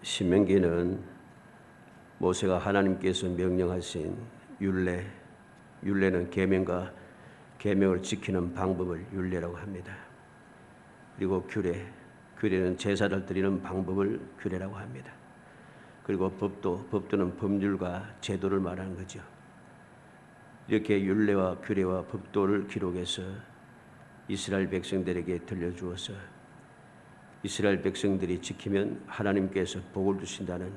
신명기는 모세가 하나님께서 명령하신 율례는 계명과 계명을 지키는 방법을 율례라고 합니다. 그리고 규례는 제사를 드리는 방법을 규례라고 합니다. 그리고 법도는 법률과 제도를 말하는 거죠. 이렇게 율례와 규례와 법도를 기록해서 이스라엘 백성들에게 들려주어서 이스라엘 백성들이 지키면 하나님께서 복을 주신다는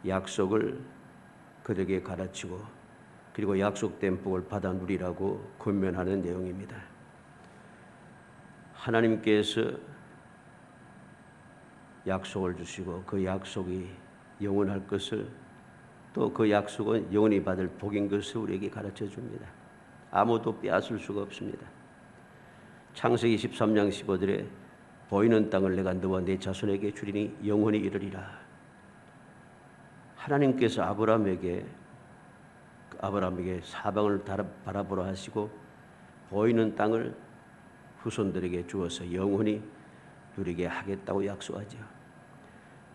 약속을 그들에게 가르치고 그리고 약속된 복을 받아 누리라고 권면하는 내용입니다. 하나님께서 약속을 주시고 그 약속이 영원할 것을 또 그 약속은 영원히 받을 복인 것을 우리에게 가르쳐 줍니다. 아무도 빼앗을 수가 없습니다. 창세기 13장 15절에 보이는 땅을 내가 너와 내 자손에게 주리니 영원히 이르리라. 하나님께서 아브라함에게 사방을 바라보라 하시고 보이는 땅을 후손들에게 주어서 영원히 누리게 하겠다고 약속하죠.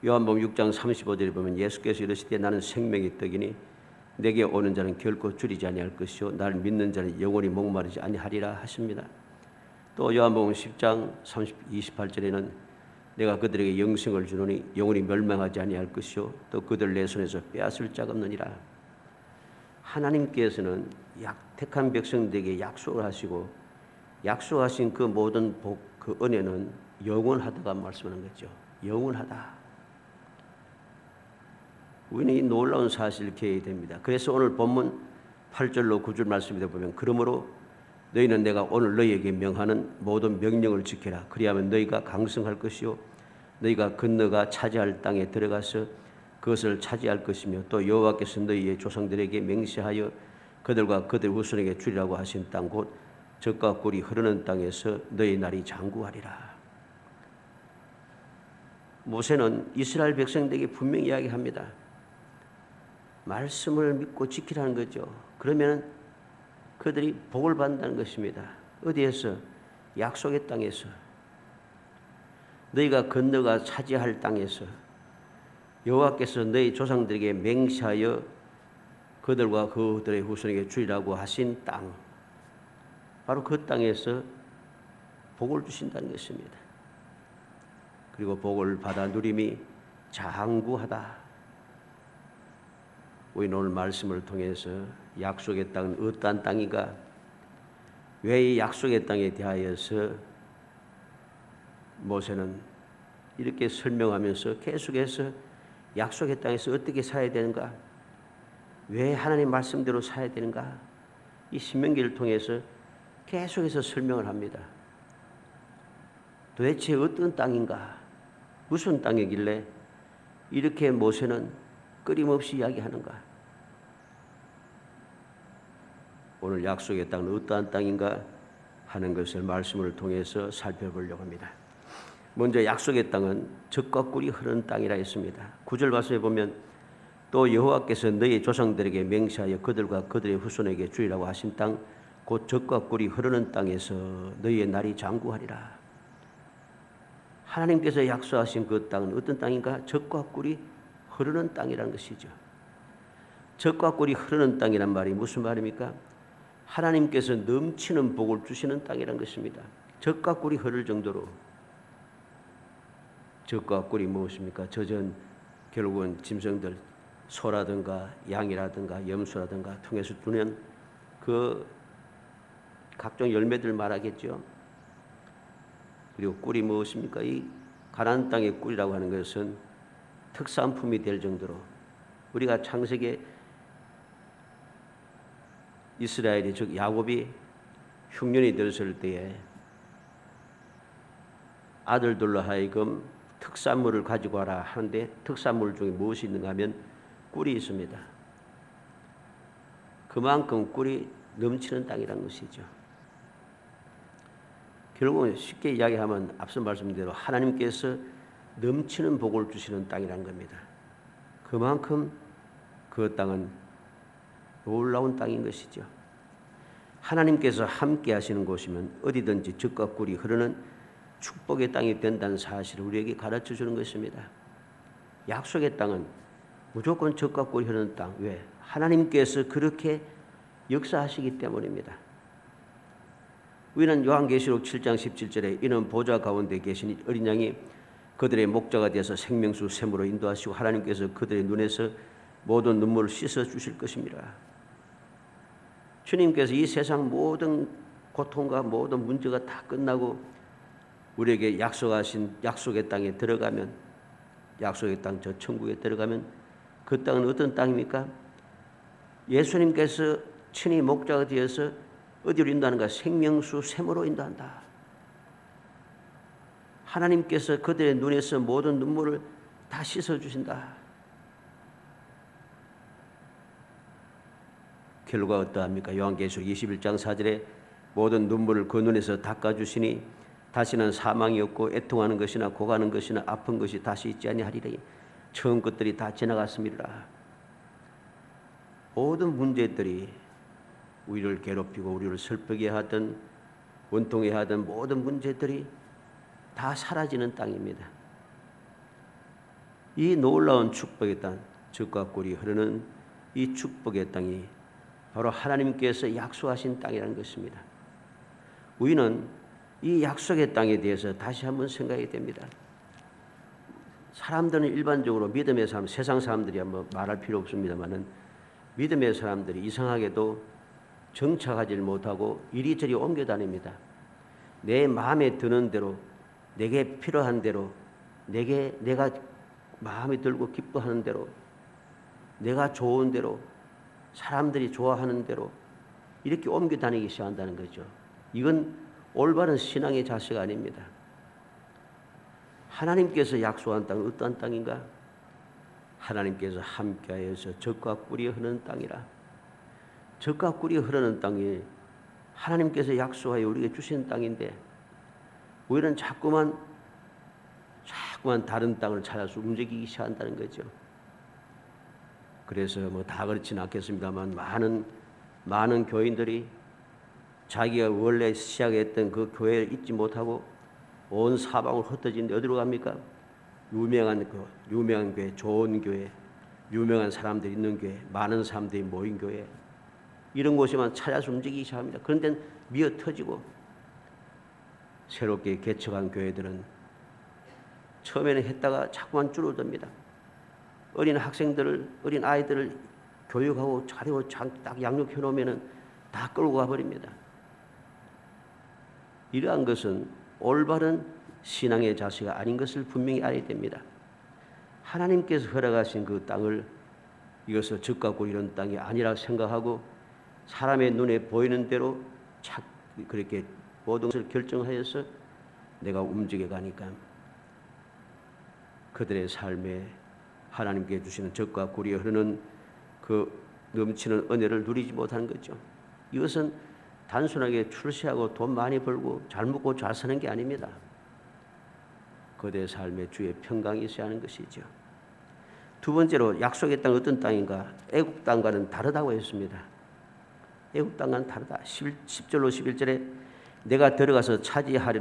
요한복음 6장 35절에 보면 예수께서 이르시되 나는 생명의 떡이니 내게 오는 자는 결코 줄이지 아니할 것이요 나를 믿는 자는 영원히 목마르지 아니하리라 하십니다. 또 요한복음 10장 28절에는 내가 그들에게 영생을 주노니 영원히 멸망하지 아니할 것이요 또 그들 내 손에서 빼앗을 자가 없느니라. 하나님께서는 택한 백성들에게 약속을 하시고 약속하신 그 모든 복, 그 은혜는 영원하다가 말씀하는 거죠. 영원하다. 우리는 이 놀라운 사실을 기해야 됩니다. 그래서 오늘 본문 8절로 9절 말씀에 보면 그러므로 너희는 내가 오늘 너희에게 명하는 모든 명령을 지켜라. 그리하면 너희가 강성할 것이요 너희가 건너가 차지할 땅에 들어가서 그것을 차지할 것이며 또 여호와께서 너희의 조상들에게 맹세하여 그들과 그들 후손에게 주리라고 하신 땅 곧 젖과 꿀이 흐르는 땅에서 너희 날이 장구하리라. 모세는 이스라엘 백성들에게 분명히 이야기합니다. 말씀을 믿고 지키라는 거죠. 그러면 그들이 복을 받는다는 것입니다. 어디에서? 약속의 땅에서. 너희가 건너가 차지할 땅에서 여호와께서 너희 조상들에게 맹세하여 그들과 그들의 후손에게 주리라고 하신 땅, 바로 그 땅에서 복을 주신다는 것입니다. 그리고 복을 받아 누림이 장구하다. 우리는 오늘 말씀을 통해서 약속의 땅은 어떠한 땅인가? 왜 이 약속의 땅에 대하여서 모세는 이렇게 설명하면서 계속해서 약속의 땅에서 어떻게 살아야 되는가? 왜 하나님 말씀대로 살아야 되는가? 이 신명기를 통해서 계속해서 설명을 합니다. 도대체 어떤 땅인가? 무슨 땅이길래 이렇게 모세는 끊임없이 이야기하는가? 오늘 약속의 땅은 어떠한 땅인가 하는 것을 말씀을 통해서 살펴보려고 합니다. 먼저 약속의 땅은 젖과 꿀이 흐르는 땅이라 했습니다. 9절 말씀에 보면 또 여호와께서 너희 조상들에게 맹세하여 그들과 그들의 후손에게 주리라고 하신 땅 곧 젖과 꿀이 흐르는 땅에서 너희의 날이 장구하리라. 하나님께서 약속하신 그 땅은 어떤 땅인가? 젖과 꿀이 흐르는 땅이라는 것이죠. 젖과 꿀이 흐르는 땅이란 말이 무슨 말입니까? 하나님께서 넘치는 복을 주시는 땅이라는 것입니다. 젖과 꿀이 흐를 정도로. 젖과 꿀이 무엇입니까? 젖은 결국은 짐승들, 소라든가 양이라든가 염소라든가 통해서 주는 그 각종 열매들 말하겠죠. 그리고 꿀이 무엇입니까? 이 가나안 땅의 꿀이라고 하는 것은 특산품이 될 정도로 우리가 창세기에 이스라엘이 즉 야곱이 흉년이 들었을 때에 아들들로 하여금 특산물을 가지고 와라 하는데 특산물 중에 무엇이 있는가 하면 꿀이 있습니다. 그만큼 꿀이 넘치는 땅이라는 것이죠. 결국은 쉽게 이야기하면 앞서 말씀대로 하나님께서 넘치는 복을 주시는 땅이라는 겁니다. 그만큼 그 땅은 놀라운 땅인 것이죠. 하나님께서 함께 하시는 곳이면 어디든지 젖과 꿀이 흐르는 축복의 땅이 된다는 사실을 우리에게 가르쳐 주는 것입니다. 약속의 땅은 무조건 젖과 꿀이 흐르는 땅. 왜? 하나님께서 그렇게 역사하시기 때문입니다. 우리는 요한계시록 7장 17절에 이는 보좌 가운데 계신 어린 양이 그들의 목자가 되어서 생명수 샘으로 인도하시고 하나님께서 그들의 눈에서 모든 눈물을 씻어 주실 것입니다. 주님께서 이 세상 모든 고통과 모든 문제가 다 끝나고 우리에게 약속하신 약속의 땅에 들어가면, 약속의 땅 저 천국에 들어가면 그 땅은 어떤 땅입니까? 예수님께서 친히 목자가 되어서 어디로 인도하는가? 생명수 샘으로 인도한다. 하나님께서 그들의 눈에서 모든 눈물을 다 씻어주신다. 결과가 어떠합니까? 요한계시록 21장 4절에 모든 눈물을 그 눈에서 닦아주시니 다시는 사망이 없고 애통하는 것이나 고가는 것이나 아픈 것이 다시 있지 아니하리니 처음 것들이 다 지나갔습니다. 모든 문제들이 우리를 괴롭히고 우리를 슬프게 하던 원통해 하던 모든 문제들이 다 사라지는 땅입니다. 이 놀라운 축복의 땅, 젖과 꿀이 흐르는 이 축복의 땅이 바로 하나님께서 약속하신 땅이라는 것입니다. 우리는 이 약속의 땅에 대해서 다시 한번 생각이 됩니다. 사람들은 일반적으로 믿음의 사람, 세상 사람들이 한번 말할 필요 없습니다만은 믿음의 사람들이 이상하게도 정착하지 못하고 이리저리 옮겨 다닙니다. 내 마음에 드는 대로, 내게 필요한 대로, 내가 마음에 들고 기뻐하는 대로, 내가 좋은 대로, 사람들이 좋아하는 대로 이렇게 옮겨 다니기 시작한다는 거죠. 이건 올바른 신앙의 자세가 아닙니다. 하나님께서 약속한 땅은 어떠한 땅인가? 하나님께서 함께하여서 젖과 꿀이 흐르는 땅이라. 젖과 꿀이 흐르는 땅이 하나님께서 약속하여 우리에게 주신 땅인데 우리는 자꾸만 다른 땅을 찾아서 움직이기 시작한다는 거죠. 그래서 다 그렇지는 않겠습니다만 많은 교인들이 자기가 원래 시작했던 그 교회를 잊지 못하고 온 사방을 흩어지는데 어디로 갑니까? 유명한 교회, 좋은 교회, 유명한 사람들이 있는 교회, 많은 사람들이 모인 교회, 이런 곳에만 찾아서 움직이기 시작합니다. 그런데 미어 터지고 새롭게 개척한 교회들은 처음에는 했다가 자꾸만 줄어듭니다. 어린 아이들을 교육하고 자료 딱 양육해 놓으면 다 끌고 가버립니다. 이러한 것은 올바른 신앙의 자세가 아닌 것을 분명히 알아야 됩니다. 하나님께서 허락하신 그 땅을 이것을 젖과 꿀 이런 땅이 아니라 생각하고 사람의 눈에 보이는 대로 그렇게 모든 것을 결정하여서 내가 움직여 가니까 그들의 삶에 하나님께 주시는 젖과 꿀이 흐르는 그 넘치는 은혜를 누리지 못하는 거죠. 이것은 단순하게 출세하고 돈 많이 벌고 잘 먹고 잘 사는 게 아닙니다. 그들의 삶에 주의 평강이 있어야 하는 것이죠. 두 번째로 약속의 땅 어떤 땅인가? 애국 땅과는 다르다고 했습니다. 애국 땅과는 다르다. 10절로 11절에 내가 들어가서 차지하려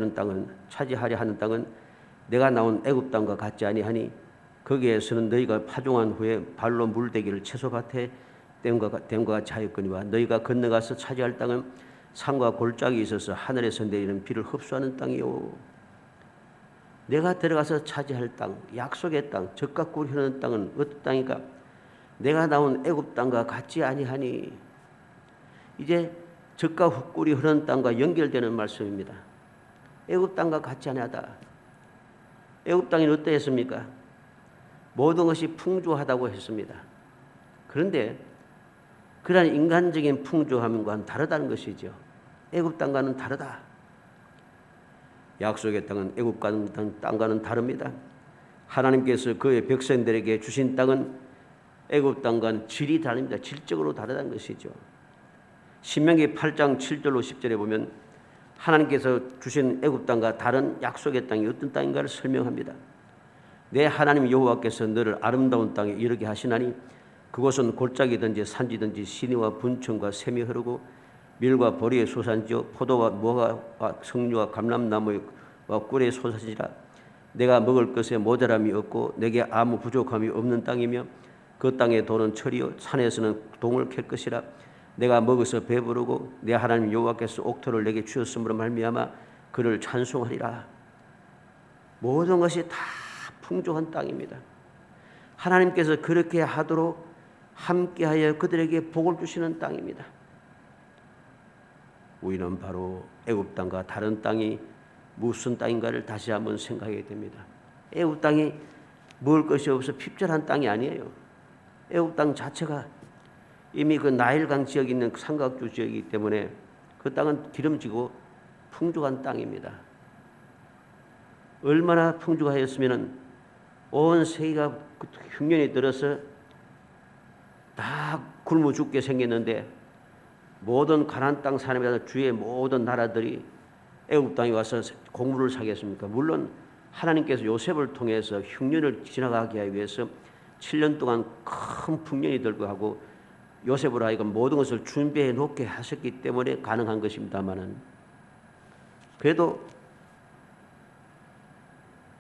하는 땅은 내가 나온 애국 땅과 같지 아니하니 거기에서는 너희가 파종한 후에 발로 물대기를 채소밭에 댐과 같이 하였거니와 너희가 건너가서 차지할 땅은 산과 골짜기 있어서 하늘에서 내리는 비를 흡수하는 땅이요. 내가 들어가서 차지할 땅, 약속의 땅, 젖과 꿀이 흐르는 땅은 어떤 땅인가? 내가 나온 애굽 땅과 같지 아니하니. 이제 젖과 꿀이 흐르는 땅과 연결되는 말씀입니다. 애굽 땅과 같지 아니하다. 애굽 땅이 어떠했습니까? 모든 것이 풍조하다고 했습니다. 그런데 그러한 인간적인 풍조함과는 다르다는 것이죠. 애굽 땅과는 다르다. 약속의 땅은 애굽 땅과는 다릅니다. 하나님께서 그의 백성들에게 주신 땅은 애굽 땅과는 질이 다릅니다. 질적으로 다르다는 것이죠. 신명기 8장 7절로 10절에 보면 하나님께서 주신 애굽 땅과 다른 약속의 땅이 어떤 땅인가를 설명합니다. 내 하나님 여호와께서 너를 아름다운 땅에 이르게 하시나니 그곳은 골짜기든지 산지든지 시내와 분천과 샘이 흐르고 밀과 보리의 소산지요 포도와 무화과 석류와 감람나무와 꿀의 소산지라 내가 먹을 것에 모자람이 없고 내게 아무 부족함이 없는 땅이며 그 땅의 돌은 철이요 산에서는 동을 캘 것이라. 내가 먹어서 배부르고 내 하나님 여호와께서 옥토를 내게 주셨으므로 말미암아 그를 찬송하리라. 모든 것이 다 풍족한 땅입니다. 하나님께서 그렇게 하도록 함께하여 그들에게 복을 주시는 땅입니다. 우리는 바로 애굽 땅과 다른 땅이 무슨 땅인가를 다시 한번 생각하게 됩니다. 애굽 땅이 먹을 것이 없어 핍절한 땅이 아니에요. 애굽 땅 자체가 이미 그 나일강 지역에 있는 삼각주 지역이기 때문에 그 땅은 기름지고 풍족한 땅입니다. 얼마나 풍족하였으면 온 세계가 흉년이 들어서 다 굶어 죽게 생겼는데 모든 가나안 땅 사람이라도 주의 모든 나라들이 애굽 땅에 와서 곡물을 사겠습니까? 물론 하나님께서 요셉을 통해서 흉년을 지나가게 하기 위해서 7년 동안 큰 풍년이 들고 하고 요셉으로 하여금 모든 것을 준비해 놓게 하셨기 때문에 가능한 것입니다마는 그래도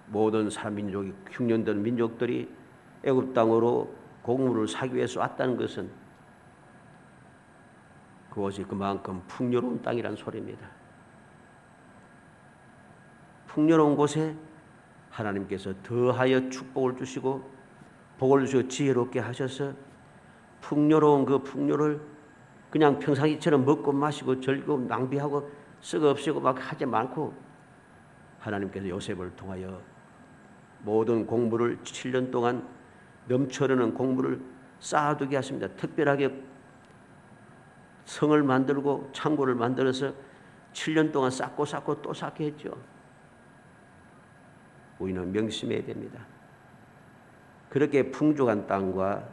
모든 사람 민족이 흉년들 민족들이 애굽 땅으로 곡물을 사기 위해서 왔다는 것은 그것이 그만큼 풍요로운 땅이란 소리입니다. 풍요로운 곳에 하나님께서 더하여 축복을 주시고 복을 주시고 지혜롭게 하셔서 풍요로운 그 풍요를 그냥 평상시처럼 먹고 마시고 즐기고 낭비하고 썩어 없애고 막 하지 않고 하나님께서 요셉을 통하여 모든 곡물을 7년 동안 넘쳐흐르는 곡물을 쌓아두게 하십니다. 특별하게 성을 만들고 창고를 만들어서 7년 동안 쌓고 또 쌓게 했죠. 우리는 명심해야 됩니다. 그렇게 풍족한 땅과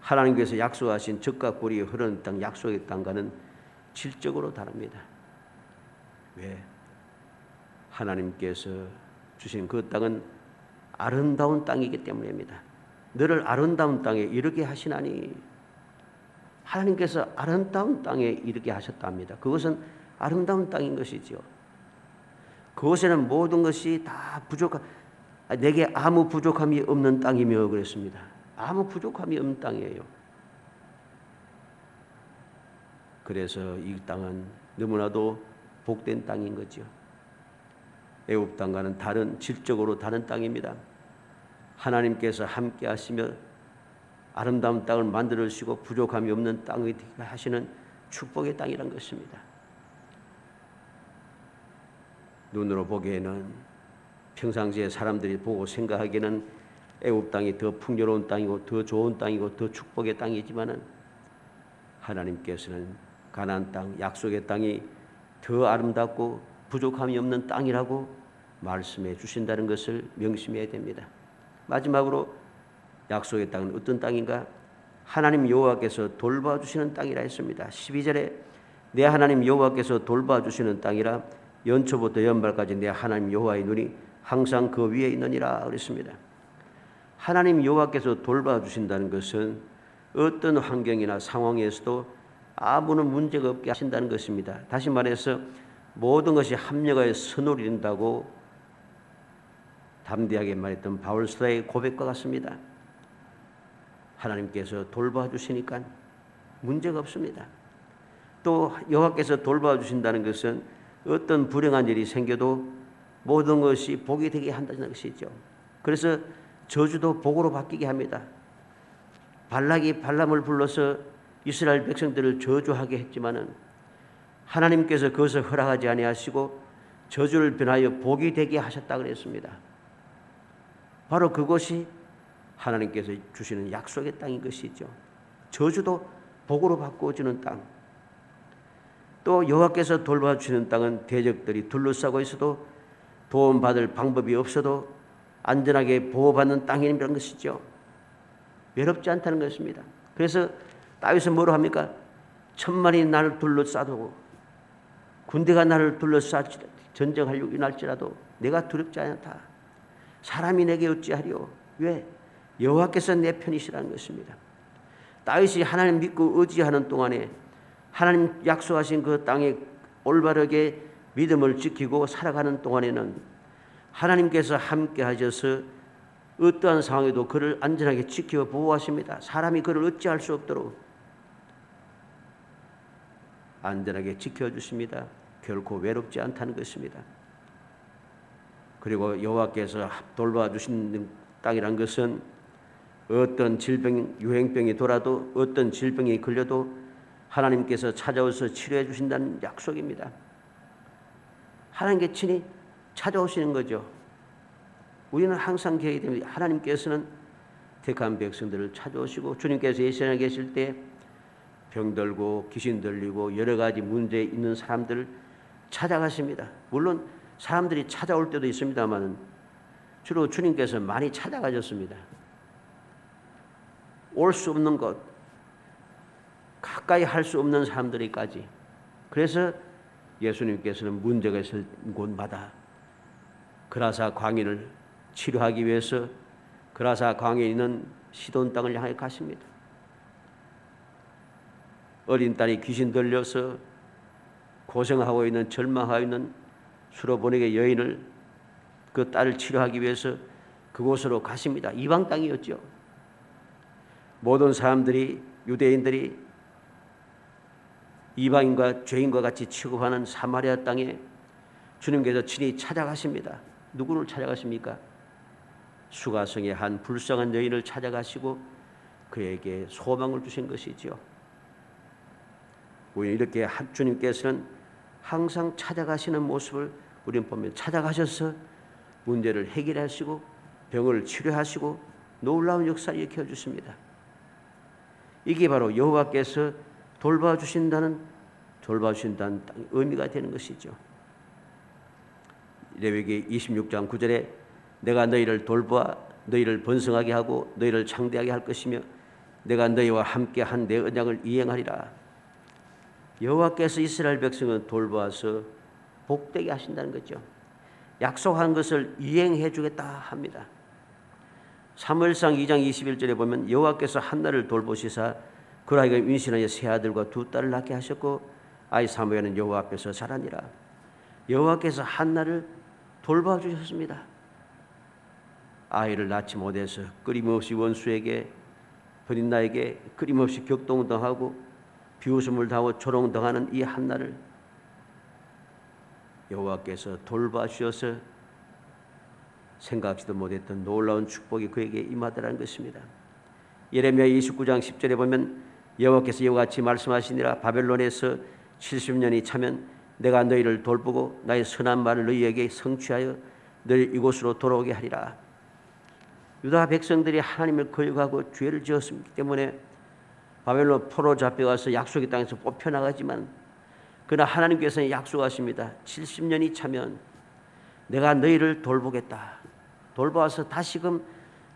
하나님께서 약속하신 젖과 꿀이 흐르는 땅, 약속의 땅과는 질적으로 다릅니다. 왜? 하나님께서 주신 그 땅은 아름다운 땅이기 때문입니다. 너를 아름다운 땅에 이르게 하시나니 하나님께서 아름다운 땅에 이르게 하셨답니다. 그것은 아름다운 땅인 것이죠. 그곳에는 모든 것이 다 내게 아무 부족함이 없는 땅이며 그랬습니다. 아무 부족함이 없는 땅이에요. 그래서 이 땅은 너무나도 복된 땅인 거죠. 애굽 땅과는 다른 질적으로 다른 땅입니다. 하나님께서 함께 하시며 아름다운 땅을 만들어 주시고 부족함이 없는 땅이 되게 하시는 축복의 땅이란 것입니다. 눈으로 보기에는 평상시에 사람들이 보고 생각하기에는 애굽 땅이 더 풍요로운 땅이고 더 좋은 땅이고 더 축복의 땅이지만은 하나님께서는 가나안 땅, 약속의 땅이 더 아름답고 부족함이 없는 땅이라고 말씀해 주신다는 것을 명심해야 됩니다. 마지막으로 약속의 땅은 어떤 땅인가? 하나님 여호와께서 돌봐주시는 땅이라 했습니다. 12절에 내 하나님 여호와께서 돌봐주시는 땅이라 연초부터 연말까지 내 하나님 여호와의 눈이 항상 그 위에 있느니라 그랬습니다. 하나님 여호와께서 돌봐주신다는 것은 어떤 환경이나 상황에서도 아무런 문제가 없게 하신다는 것입니다. 다시 말해서 모든 것이 합력하여 선을 이룬다고 담대하게 말했던 바울사의 고백과 같습니다. 하나님께서 돌봐주시니까 문제가 없습니다. 또 여호와께서 돌봐주신다는 것은 어떤 불행한 일이 생겨도 모든 것이 복이 되게 한다는 것이죠. 그래서 저주도 복으로 바뀌게 합니다. 발락이 발람을 불러서 이스라엘 백성들을 저주하게 했지만은 하나님께서 그것을 허락하지 아니하시고 저주를 변하여 복이 되게 하셨다 그랬습니다. 바로 그것이 하나님께서 주시는 약속의 땅인 것이죠. 저주도 복으로 바꾸어지는 땅. 또 여호와께서 돌봐주시는 땅은 대적들이 둘러싸고 있어도 도움받을 방법이 없어도 안전하게 보호받는 땅이라는 것이죠. 외롭지 않다는 것입니다. 그래서 다윗은 뭐로 합니까? 천만이 나를 둘러싸도 군대가 나를 둘러싸지 전쟁하려고 일어날지라도 내가 두렵지 않다. 사람이 내게 어찌하리요? 왜? 여호와께서 내 편이시라는 것입니다. 다윗이 하나님 믿고 의지하는 동안에 하나님 약속하신 그 땅에 올바르게 믿음을 지키고 살아가는 동안에는 하나님께서 함께 하셔서 어떠한 상황에도 그를 안전하게 지켜 보호하십니다. 사람이 그를 어찌할 수 없도록 안전하게 지켜주십니다. 결코 외롭지 않다는 것입니다. 그리고 여호와께서 돌봐주시는 땅이란 것은 어떤 질병, 유행병이 돌아도 어떤 질병이 걸려도 하나님께서 찾아오셔서 치료해 주신다는 약속입니다. 하나님께 친히 찾아오시는 거죠. 우리는 항상 기억해야 됩니다. 하나님께서는 택한 백성들을 찾아오시고 주님께서 이 세상에 계실 때 병들고 귀신 들리고 여러 가지 문제 있는 사람들을 찾아가십니다. 물론 사람들이 찾아올 때도 있습니다만 주로 주님께서 많이 찾아가셨습니다. 올 수 없는 곳, 가까이 할 수 없는 사람들에까지. 그래서 예수님께서는 문제가 있을 곳마다 그라사 광인을 치료하기 위해서 그라사 광야에 있는 시돈 땅을 향해 가십니다. 어린 딸이 귀신 들려서 고생하고 있는 절망하고 있는 수로보내게 여인을 그 딸을 치료하기 위해서 그곳으로 가십니다. 이방 땅이었죠. 모든 사람들이 유대인들이 이방인과 죄인과 같이 취급하는 사마리아 땅에 주님께서 친히 찾아가십니다. 누구를 찾아가십니까? 수가성의 한 불쌍한 여인을 찾아가시고 그에게 소망을 주신 것이지요. 우리 이렇게 주님께서는 항상 찾아가시는 모습을 우리는 보면 찾아가셔서 문제를 해결하시고 병을 치료하시고 놀라운 역사를 일으켜 주십니다. 이게 바로 여호와께서 돌봐주신다는 의미가 되는 것이죠. 레위기 26장 9절에 내가 너희를 돌보아 너희를 번성하게 하고 너희를 창대하게 할 것이며 내가 너희와 함께 한 내 언약을 이행하리라. 여호와께서 이스라엘 백성을 돌보아서 복되게 하신다는 거죠. 약속한 것을 이행해 주겠다 합니다. 사무엘상 2장 21절에 보면 여호와께서 한나를 돌보시사 그로 하여금 임신하여 세 아들과 두 딸을 낳게 하셨고 아이 사무엘은 여호와 앞에서 자라니라. 여호와께서 한나를 돌봐주셨습니다. 아이를 낳지 못해서 끊임없이 원수에게 브린나에게 끊임없이 격동당하고 비웃음을 당하고 조롱당하는 이 한나를 여호와께서 돌봐주셔서 생각지도 못했던 놀라운 축복이 그에게 임하더라는 것입니다. 예레미야 29장 10절에 보면 여호와께서 이와 같이 말씀하시니라. 바벨론에서 70년이 차면 내가 너희를 돌보고 나의 선한 말을 너희에게 성취하여 너희 이곳으로 돌아오게 하리라. 유다 백성들이 하나님을 거역하고 죄를 지었기 때문에 바벨론 포로 잡혀가서 약속의 땅에서 뽑혀나가지만 그러나 하나님께서는 약속하십니다. 70년이 차면 내가 너희를 돌보겠다. 돌봐서 다시금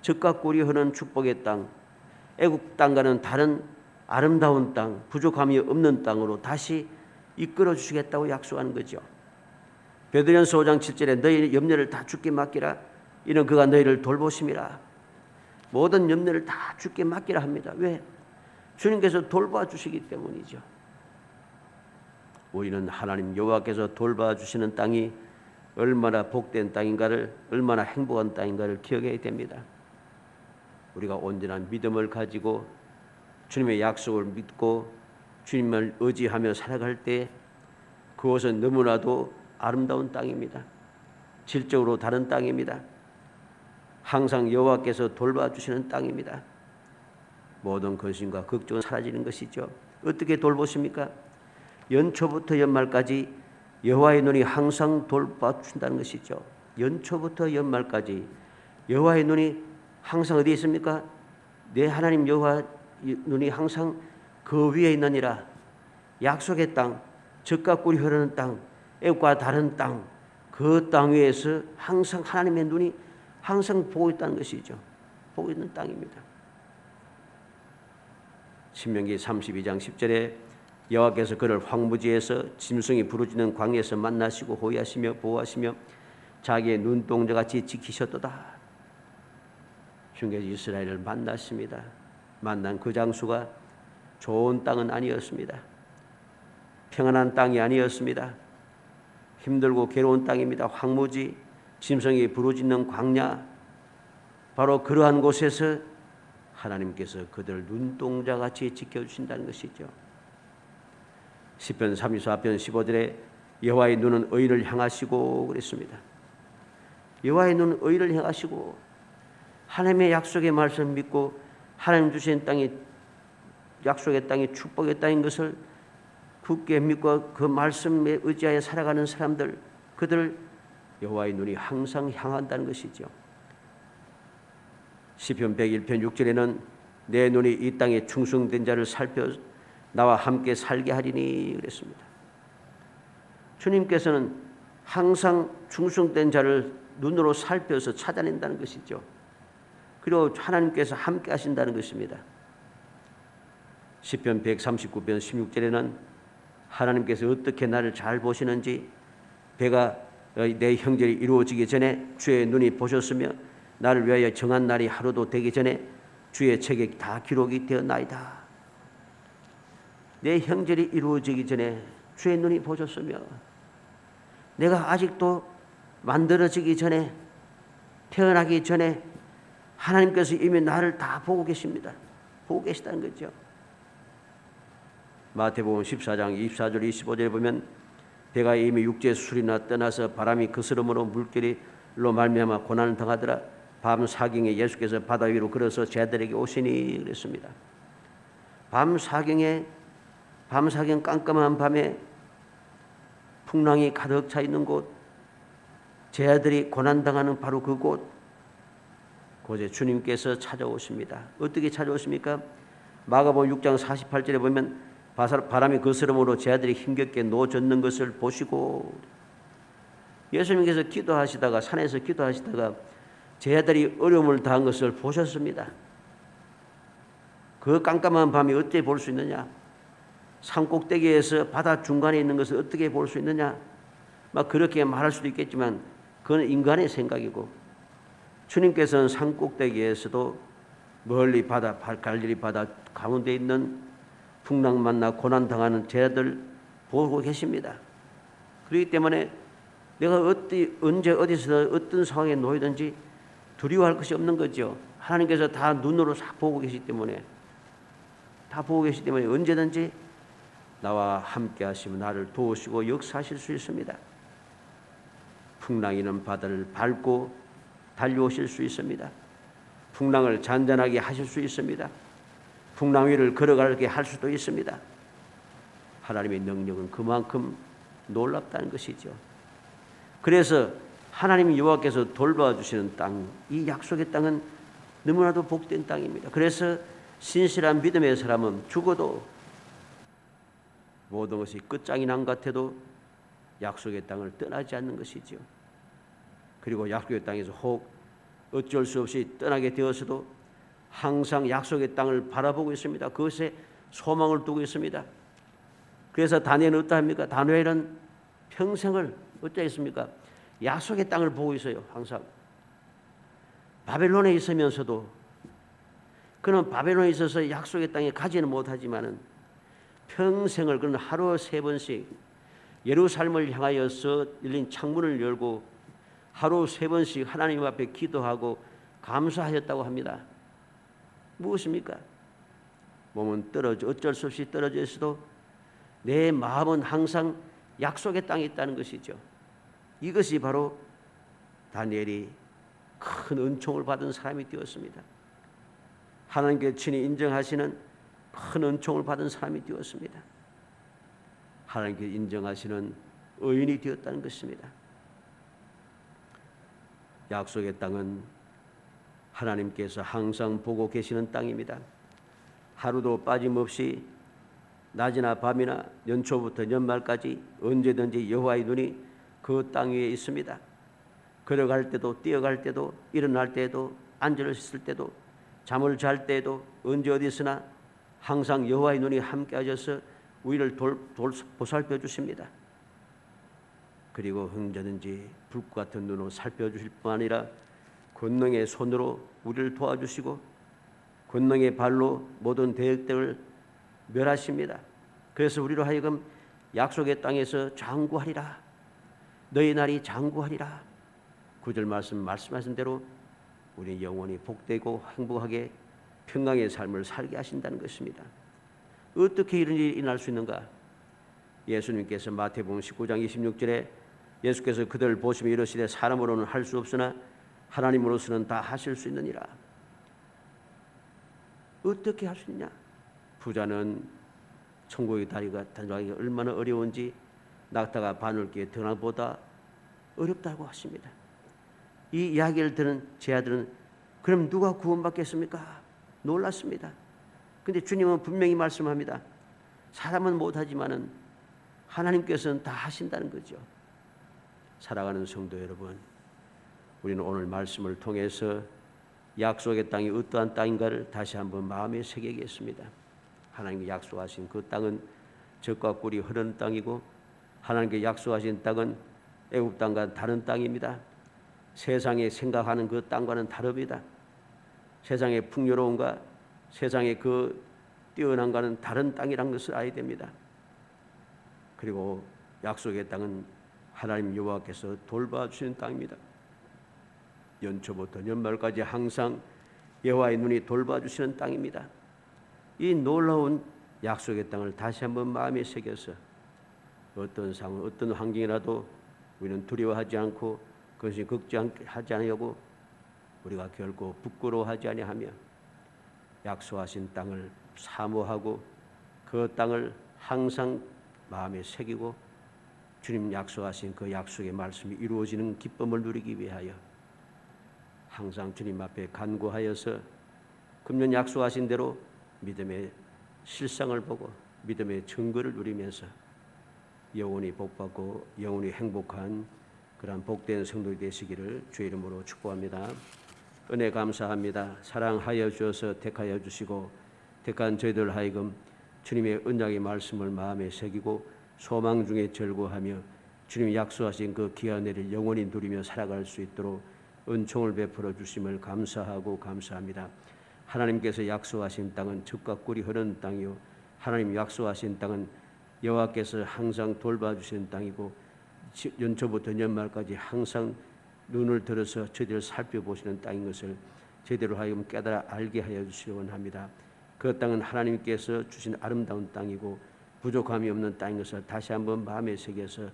젖과 꿀이 흐르는 축복의 땅, 애국 땅과는 다른 아름다운 땅, 부족함이 없는 땅으로 다시 이끌어 주시겠다고 약속하는 거죠. 베드로전서 5장 7절에 너희 염려를 다 주께 맡기라. 이는 그가 너희를 돌보심이라. 모든 염려를 다 주께 맡기라 합니다. 왜? 주님께서 돌봐주시기 때문이죠. 우리는 하나님 여호와께서 돌봐주시는 땅이 얼마나 복된 땅인가를, 얼마나 행복한 땅인가를 기억해야 됩니다. 우리가 온전한 믿음을 가지고 주님의 약속을 믿고 주님을 의지하며 살아갈 때 그것은 너무나도 아름다운 땅입니다. 질적으로 다른 땅입니다. 항상 여호와께서 돌봐주시는 땅입니다. 모든 근심과 걱정은 사라지는 것이죠. 어떻게 돌보십니까? 연초부터 연말까지 여호와의 눈이 항상 돌봐주신다는 것이죠. 연초부터 연말까지 여호와의 눈이 항상 어디에 있습니까? 내 하나님 여호와 눈이 항상 그 위에 있느니라. 약속의 땅, 젖과 꿀이 흐르는 땅, 애국과 다른 땅, 그 땅 위에서 항상 하나님의 눈이 항상 보고 있다는 것이죠. 보고 있는 땅입니다. 신명기 32장 10절에 여호와께서 그를 황무지에서 짐승이 부르짖는 광야에서 만나시고 호위하시며 보호하시며 자기의 눈동자같이 지키셨도다. 주님께서 이스라엘을 만났습니다. 만난 그 장소가 좋은 땅은 아니었습니다. 평안한 땅이 아니었습니다. 힘들고 괴로운 땅입니다. 황무지, 짐승이 부르짖는 광야, 바로 그러한 곳에서 하나님께서 그들을 눈동자같이 지켜주신다는 것이죠. 시편 34편 15절에 여호와의 눈은 의를 향하시고 그랬습니다. 여호와의 눈은 의를 향하시고 하나님의 약속의 말씀을 믿고 하나님 주신 땅이 약속의 땅이 축복의 땅인 것을 굳게 믿고 그 말씀에 의지하여 살아가는 사람들, 그들 여호와의 눈이 항상 향한다는 것이죠. 시편 101편 6절에는 내 눈이 이 땅에 충성된 자를 살펴 나와 함께 살게 하리니 그랬습니다. 주님께서는 항상 충성된 자를 눈으로 살펴서 찾아낸다는 것이죠. 그리고 하나님께서 함께 하신다는 것입니다. 시편 139편 16절에는 하나님께서 어떻게 나를 잘 보시는지, 배가 내 형절이 이루어지기 전에 주의 눈이 보셨으며 나를 위하여 정한 날이 하루도 되기 전에 주의 책에 다 기록이 되었나이다. 내 형절이 이루어지기 전에 주의 눈이 보셨으며 내가 아직도 만들어지기 전에, 태어나기 전에 하나님께서 이미 나를 다 보고 계십니다. 보고 계시다는 거죠. 마태복음 14장 24절 25절에 보면 배가 이미 육지에 술이나 떠나서 바람이 그스름으로 물결로 말미암아 고난을 당하더라. 밤 사경에 예수께서 바다 위로 걸어서 제자들에게 오시니 그랬습니다. 밤 사경 깜깜한 밤에 풍랑이 가득 차 있는 곳, 제자들이 고난당하는 바로 그곳, 그곳에 주님께서 찾아오십니다. 어떻게 찾아오십니까? 마가복음 6장 48절에 보면 바람이 거스름으로 제자들이 힘겹게 놓아졌는 것을 보시고, 예수님께서 기도하시다가 산에서 기도하시다가 제자들이 어려움을 당한 것을 보셨습니다. 그 깜깜한 밤이 어떻게 볼 수 있느냐? 산 꼭대기에서 바다 중간에 있는 것을 어떻게 볼 수 있느냐? 막 그렇게 말할 수도 있겠지만 그건 인간의 생각이고, 주님께서는 산 꼭대기에서도 멀리 바다, 갈릴리 바다 가운데 있는 풍랑 만나 고난 당하는 제자들 보고 계십니다. 그렇기 때문에 내가 언제 어디서 어떤 상황에 놓이든지 두려워할 것이 없는 거죠. 하나님께서 다 눈으로 싹 보고 계시기 때문에, 다 보고 계시기 때문에 언제든지 나와 함께 하시면 나를 도우시고 역사하실 수 있습니다. 풍랑이는 바다를 밟고 달려오실 수 있습니다. 풍랑을 잔잔하게 하실 수 있습니다. 풍랑 위를 걸어가게 할 수도 있습니다. 하나님의 능력은 그만큼 놀랍다는 것이죠. 그래서 하나님 여호와께서 돌봐주시는 땅, 이 약속의 땅은 너무나도 복된 땅입니다. 그래서 신실한 믿음의 사람은 죽어도 모든 것이 끝장이 난 것 같아도 약속의 땅을 떠나지 않는 것이죠. 그리고 약속의 땅에서 혹 어쩔 수 없이 떠나게 되었어도 항상 약속의 땅을 바라보고 있습니다. 그것에 소망을 두고 있습니다. 그래서 다니엘은 어떠합니까? 다니엘은 평생을 어쩌겠습니까? 약속의 땅을 보고 있어요. 항상 바벨론에 있으면서도 그는 바벨론에 있어서 약속의 땅에 가지는 못하지만은 평생을 그는 하루 3번씩 예루살렘을 향하여서 열린 창문을 열고 하루 3번씩 하나님 앞에 기도하고 감사하셨다고 합니다. 무엇입니까? 몸은 어쩔 수 없이 떨어져 있어도 내 마음은 항상 약속의 땅에 있다는 것이죠. 이것이 바로 다니엘이 큰 은총을 받은 사람이 되었습니다. 하나님께 친히 인정하시는 큰 은총을 받은 사람이 되었습니다. 하나님께 인정하시는 의인이 되었다는 것입니다. 약속의 땅은 하나님께서 항상 보고 계시는 땅입니다. 하루도 빠짐없이 낮이나 밤이나 연초부터 연말까지 언제든지 여호와의 눈이 그 땅 위에 있습니다. 걸어갈 때도 뛰어갈 때도 일어날 때도 앉아 있을 때도 잠을 잘 때도 언제 어디서나 항상 여호와의 눈이 함께 하셔서 우리를 보살펴 주십니다. 그리고 언제든지 불꽃 같은 눈으로 살펴주실 뿐 아니라 권능의 손으로 우리를 도와주시고 권능의 발로 모든 대적들을 멸하십니다. 그래서 우리로 하여금 약속의 땅에서 장구하리라. 너희 날이 장구하리라. 9절 말씀하신 대로 우리 영원히 복되고 행복하게 평강의 삶을 살게 하신다는 것입니다. 어떻게 이런 일이 일어날 수 있는가? 예수님께서 마태복음 19장 26절에 예수께서 그들을 보시며 이르시되 사람으로는 할 수 없으나 하나님으로서는 다 하실 수 있느니라. 어떻게 할 수 있냐? 부자는 천국의 다리가 단장하기가 얼마나 어려운지 낙타가 바늘기에 등하보다 어렵다고 하십니다. 이 이야기를 들은 제 아들은 그럼 누가 구원받겠습니까? 놀랐습니다. 근데 주님은 분명히 말씀합니다. 사람은 못하지만은 하나님께서는 다 하신다는 거죠. 사랑하는 성도 여러분, 우리는 오늘 말씀을 통해서 약속의 땅이 어떠한 땅인가를 다시 한번 마음에 새기겠습니다. 하나님께 약속하신 그 땅은 젖과 꿀이 흐르는 땅이고 하나님께 약속하신 땅은 애굽 땅과 다른 땅입니다. 세상에 생각하는 그 땅과는 다릅니다. 세상의 풍요로움과 세상의 그 뛰어난과는 다른 땅이란 것을 알아야 됩니다. 그리고 약속의 땅은 하나님 여호와께서 돌봐주시는 땅입니다. 연초부터 연말까지 항상 여호와의 눈이 돌봐주시는 땅입니다. 이 놀라운 약속의 땅을 다시 한번 마음에 새겨서 어떤 상황, 어떤 환경이라도 우리는 두려워하지 않고 그것이 걱정하지 아니하고 우리가 결코 부끄러워하지 아니하며 약속하신 땅을 사모하고 그 땅을 항상 마음에 새기고 주님 약속하신 그 약속의 말씀이 이루어지는 기쁨을 누리기 위하여 항상 주님 앞에 간구하여서 금년 약속하신 대로 믿음의 실상을 보고 믿음의 증거를 누리면서 영원히 복받고 영원히 행복한 그러한 복된 성도이 되시기를 주의 이름으로 축복합니다. 은혜 감사합니다. 사랑하여 주셔서 택하여 주시고 택한 저희들 하여금 주님의 언약의 말씀을 마음에 새기고 소망 중에 절구하며 주님이 약속하신 그 귀한 은혜를 영원히 누리며 살아갈 수 있도록 은총을 베풀어 주심을 감사하고 감사합니다. 하나님께서 약속하신 땅은 젖과 꿀이 흐르는 땅이요 하나님 약속하신 땅은 여호와께서 항상 돌봐주시는 땅이고 연초부터 연말까지 항상 눈을 들어서 저희들을 살펴보시는 땅인 것을 제대로 하여금 깨달아 알게 하여 주시기 원합니다. 그 땅은 하나님께서 주신 아름다운 땅이고 부족함이 없는 땅인 것을 다시 한번 마음에 새겨서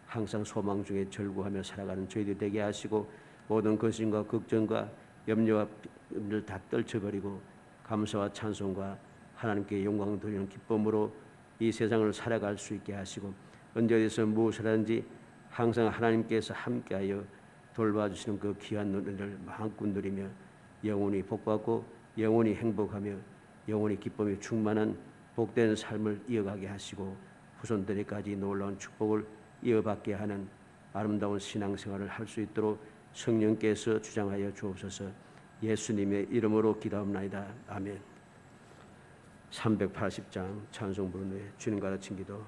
항상 소망 중에 절구하며 살아가는 저희들 되게 하시고 모든 근심과 걱정과 염려와 를 다 떨쳐버리고 감사와 찬송과 하나님께 영광 돌리는 기쁨으로 이 세상을 살아갈 수 있게 하시고 언제 어디서 무엇을 하든지 항상 하나님께서 함께하여 돌봐주시는 그 귀한 은혜를 마음껏 누리며 영원히 복받고 영원히 행복하며 영원히 기쁨이 충만한 복된 삶을 이어가게 하시고 후손들에까지 놀라운 축복을 이어받게 하는 아름다운 신앙생활을 할 수 있도록 성령께서 주장하여 주옵소서. 예수님의 이름으로 기도합나이다. 아멘. 380장 찬송 부른 후에 주님 가르친 기도